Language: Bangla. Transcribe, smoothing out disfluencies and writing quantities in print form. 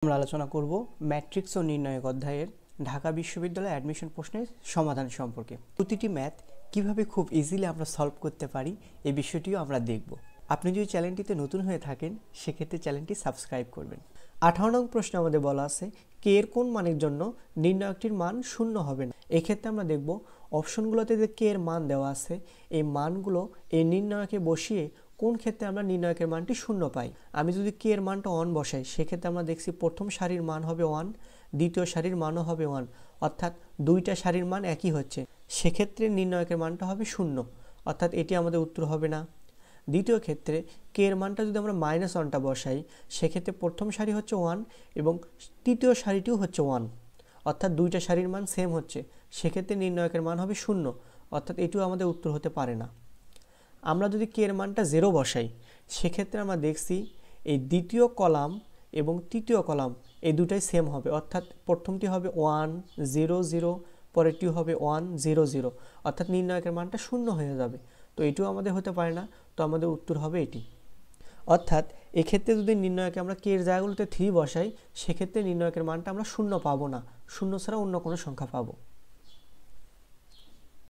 আমরা আলোচনা করব ম্যাট্রিক্স ও নির্ণায়ক অধ্যায়ের ঢাকা বিশ্ববিদ্যালয় অ্যাডমিশন প্রশ্নের সমাধান সম্পর্কে। প্রতিটি ম্যাথ কিভাবে খুব ইজিলি আমরা সলভ করতে পারি এই বিষয়টিও আমরা দেখব। আপনি যদি চ্যানেলটিতে নতুন হয়ে থাকেন সেক্ষেত্রে চ্যানেলটি সাবস্ক্রাইব করবেন। 18 নং প্রশ্নে আমাদের বলা আছে কে এর কোন মানের জন্য নির্ণায়কটির মান শূন্য হবে না। এক্ষেত্রে আমরা দেখব অপশনগুলোতে যে কে এর মান দেওয়া আছে এই মানগুলো এই নির্ণায়কে বসিয়ে কোন ক্ষেত্রে আমরা নির্ণায়কের মানটি শূন্য পাই। আমি যদি কে এর মানটা 1 বসাই সেক্ষেত্রে আমরা দেখছি প্রথম সারির মান হবে 1, দ্বিতীয় সারির মানও হবে 1, অর্থাৎ দুইটা সারির মান একই হচ্ছে, সেক্ষেত্রে নির্ণায়কের মানটা হবে 0, অর্থাৎ এটি আমাদের উত্তর হবে না। দ্বিতীয় ক্ষেত্রে কে এর মানটা যদি আমরা -1টা বসাই সেক্ষেত্রে প্রথম সারি হচ্ছে 1 এবং তৃতীয় সারিটিও হচ্ছে 1, অর্থাৎ দুইটা সারির মান সেম হচ্ছে, সেক্ষেত্রে নির্ণায়কের মান হবে 0, অর্থাৎ এটিও আমাদের উত্তর হতে পারে না। আমরা যদি কে এর মানটা 0 বসাই সেক্ষেত্রে আমরা দেখছি এই দ্বিতীয় কলাম এবং তৃতীয় কলাম এই দুটাই সেম হবে, অর্থাৎ প্রথমটি হবে 1 0 0, পরেরটি হবে 1 0 0, অর্থাৎ নির্ণায়কের মানটা 0 হয়ে যাবে। তো এটিও আমাদের হতে পারে না, তো আমাদের উত্তর হবে এটি। অর্থাৎ এক্ষেত্রে যদি নির্ণায়কে আমরা কে এর জায়গাগুলোতে 3 বসাই সেক্ষেত্রে নির্ণায়কের মানটা আমরা 0 পাবো না, 0 ছাড়া অন্য কোনো সংখ্যা পাবো।